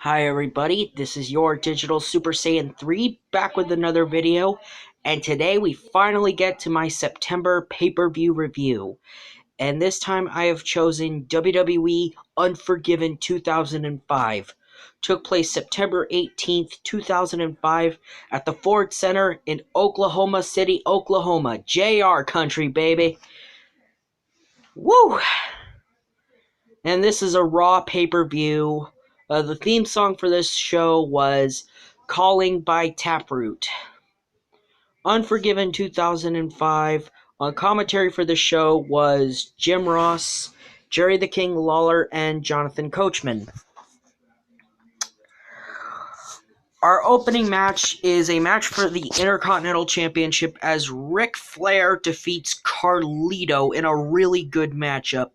Hi everybody, this is your Digital Super Saiyan 3 back with another video, and today we finally get to my September pay-per-view review. And this time I have chosen WWE Unforgiven 2005. Took place September 18th, 2005 at the Ford Center in Oklahoma City, Oklahoma. JR country, baby. Woo! And this is a Raw pay-per-view. The theme song for this show was Calling by Taproot. Unforgiven 2005. Commentary for the show was Jim Ross, Jerry the King Lawler, and Jonathan Coachman. Our opening match is a match for the Intercontinental Championship as Ric Flair defeats Carlito in a really good matchup.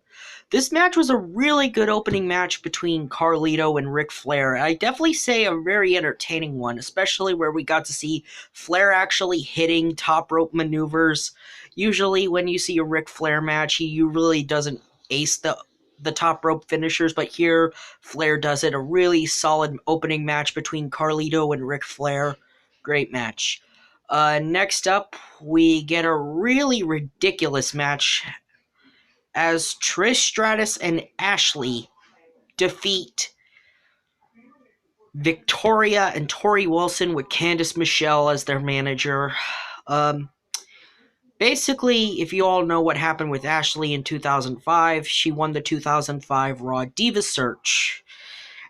This match was a really good opening match between Carlito and Ric Flair. I definitely say a very entertaining one, especially where we got to see Flair actually hitting top rope maneuvers. Usually when you see a Ric Flair match, he really doesn't ace the top rope finishers, but here Flair does it. A really solid opening match between Carlito and Ric Flair. Great match. Next up, we get a really ridiculous match as Trish Stratus and Ashley defeat Victoria and Tori Wilson with Candice Michelle as their manager. Basically, if you all know what happened with Ashley in 2005, she won the 2005 Raw Diva Search.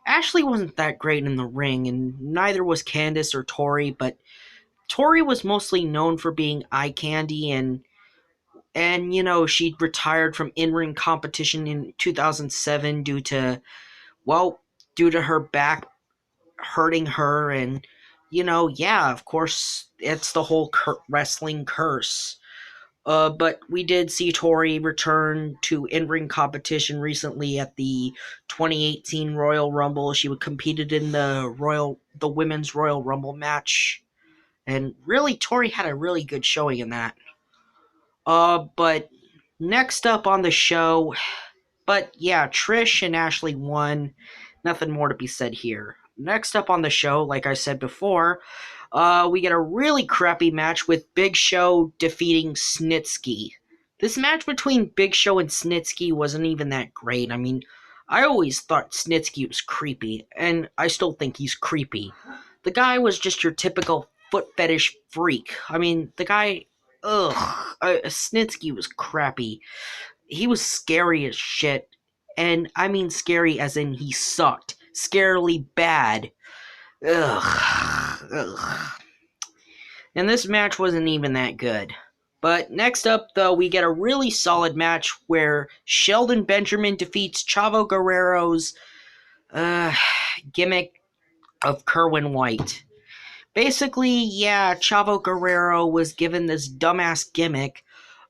Ashley wasn't that great in the ring, and neither was Candice or Tori, but Tori was mostly known for being eye candy, and she retired from in-ring competition in 2007 due to her back hurting her, and of course, it's the whole wrestling curse. But we did see Tori return to in-ring competition recently at the 2018 Royal Rumble. She competed in the Women's Royal Rumble match, and really, Tori had a really good showing in that. But next up on the show, Trish and Ashley won. Nothing more to be said here. Next up on the show, like I said before, we get a really crappy match with Big Show defeating Snitsky. This match between Big Show and Snitsky wasn't even that great. I mean, I always thought Snitsky was creepy, and I still think he's creepy. The guy was just your typical foot fetish freak. I mean, the guy, Snitsky was crappy. He was scary as shit, and I mean scary as in he sucked. Scarily bad. Ugh. And this match wasn't even that good. But next up, though, we get a really solid match where Sheldon Benjamin defeats Chavo Guerrero's gimmick of Kerwin White. Basically, Chavo Guerrero was given this dumbass gimmick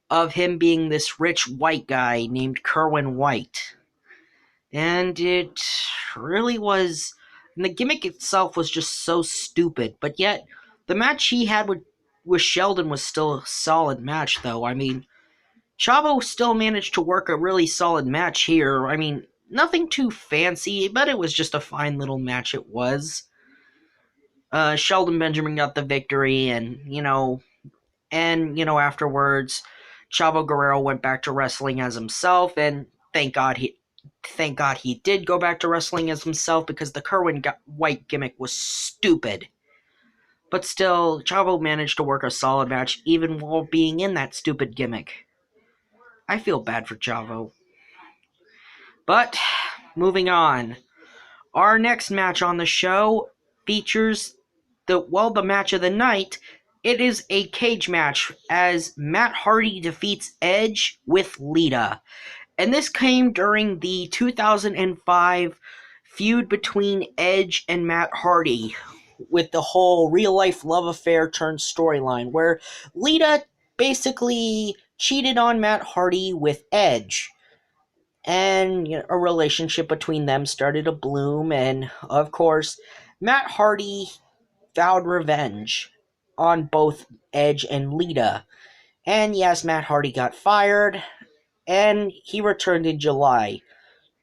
of him being this rich white guy named Kerwin White. And it really was... And the gimmick itself was just so stupid, but yet the match he had with Sheldon was still a solid match, though. I mean, Chavo still managed to work a really solid match here. I mean, nothing too fancy, but it was just a fine little match it was. Sheldon Benjamin got the victory, and afterwards, Chavo Guerrero went back to wrestling as himself, and thank God he did go back to wrestling as himself, because the Kerwin White gimmick was stupid. But still, Chavo managed to work a solid match even while being in that stupid gimmick. I feel bad for Chavo. But, moving on. Our next match on the show features the match of the night. It is a cage match as Matt Hardy defeats Edge with Lita. And this came during the 2005 feud between Edge and Matt Hardy, with the whole real-life love affair turned storyline, where Lita basically cheated on Matt Hardy with Edge. And a relationship between them started to bloom, and of course, Matt Hardy vowed revenge on both Edge and Lita. And yes, Matt Hardy got fired, and he returned in July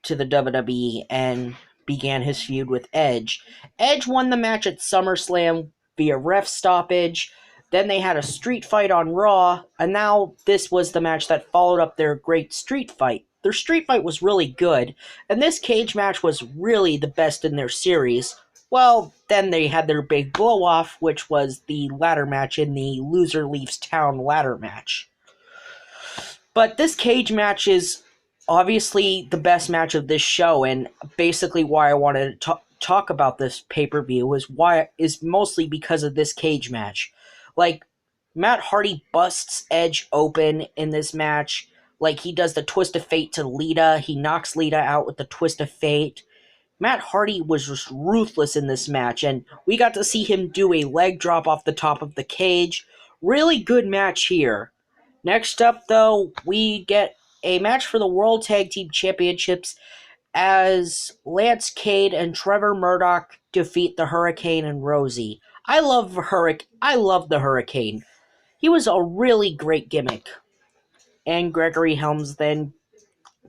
to the WWE and began his feud with Edge. Edge won the match at SummerSlam via ref stoppage. Then they had a street fight on Raw, and now this was the match that followed up their great street fight. Their street fight was really good, and this cage match was really the best in their series. Well, then they had their big blow-off, which was the ladder match in the Loser Leaves Town ladder match. But this cage match is obviously the best match of this show, and basically why I wanted to talk about this pay-per-view is mostly because of this cage match. Like, Matt Hardy busts Edge open in this match. Like, he does the Twist of Fate to Lita. He knocks Lita out with the Twist of Fate. Matt Hardy was just ruthless in this match, and we got to see him do a leg drop off the top of the cage. Really good match here. Next up, though, we get a match for the World Tag Team Championships as Lance Cade and Trevor Murdoch defeat the Hurricane and Rosie. I love the Hurricane. He was a really great gimmick. And Gregory Helms then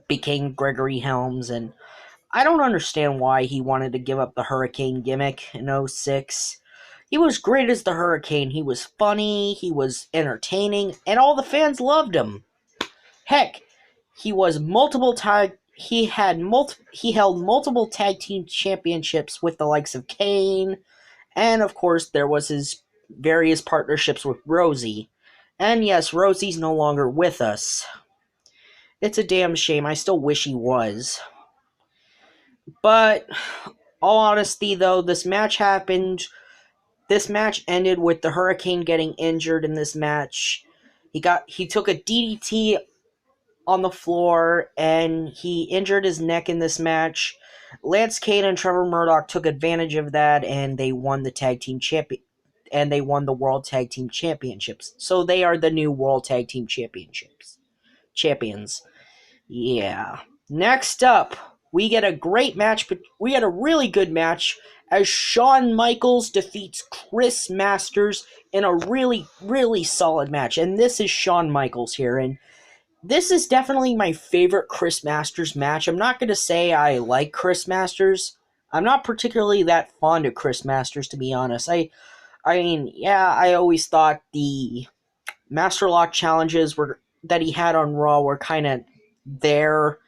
became Gregory Helms, and I don't understand why he wanted to give up the Hurricane gimmick in '06. He was great as the Hurricane. He was funny, he was entertaining, and all the fans loved him. Heck, he held multiple tag team championships with the likes of Kane, and of course there was his various partnerships with Rosie. And yes, Rosie's no longer with us. It's a damn shame. I still wish he was. But, all honesty though, this match happened. This match ended with the Hurricane getting injured in this match. He took a DDT on the floor, and he injured his neck in this match. Lance Cade and Trevor Murdoch took advantage of that, and they won the World Tag Team Championships. So they are the new World Tag Team champions. Yeah. Next up, we get a great match, but we get a really good match as Shawn Michaels defeats Chris Masters in a really, really solid match. And this is Shawn Michaels here, and this is definitely my favorite Chris Masters match. I'm not going to say I like Chris Masters. I'm not particularly that fond of Chris Masters, to be honest. I always thought the Master Lock challenges that he had on Raw were kind of there.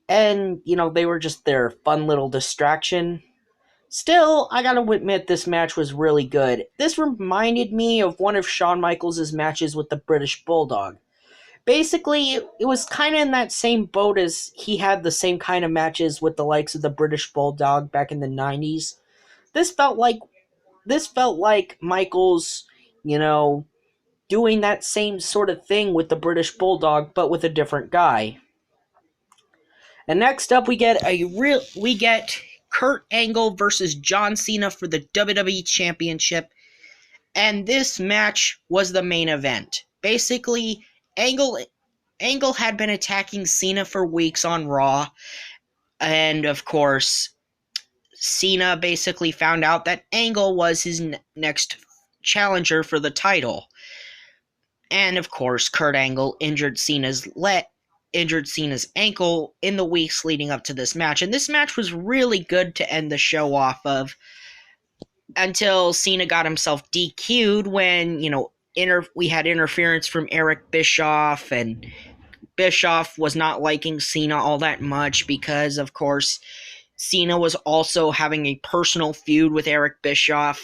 And, they were just their fun little distraction. Still, I gotta admit this match was really good. This reminded me of one of Shawn Michaels' matches with the British Bulldog. Basically, it was kind of in that same boat as he had the same kind of matches with the likes of the British Bulldog back in the 90s. This felt like Michaels, doing that same sort of thing with the British Bulldog, but with a different guy. And next up, we get Kurt Angle versus John Cena for the WWE Championship, and this match was the main event. Basically, Angle had been attacking Cena for weeks on Raw, and of course, Cena basically found out that Angle was his next challenger for the title. And of course, Kurt Angle injured Cena's ankle in the weeks leading up to this match. And this match was really good to end the show off of until Cena got himself DQ'd when, we had interference from Eric Bischoff, and Bischoff was not liking Cena all that much because, of course, Cena was also having a personal feud with Eric Bischoff.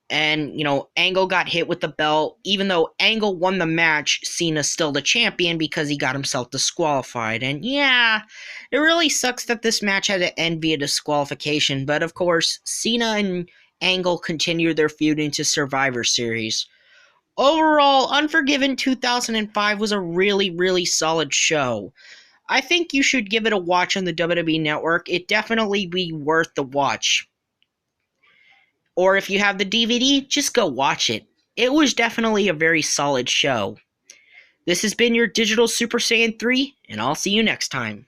And, Angle got hit with the belt. Even though Angle won the match, Cena's still the champion because he got himself disqualified. And yeah, it really sucks that this match had to end via disqualification. But of course, Cena and Angle continued their feud into Survivor Series. Overall, Unforgiven 2005 was a really, really solid show. I think you should give it a watch on the WWE Network. It'd definitely be worth the watch. Or if you have the DVD, just go watch it. It was definitely a very solid show. This has been your Digital Super Saiyan 3, and I'll see you next time.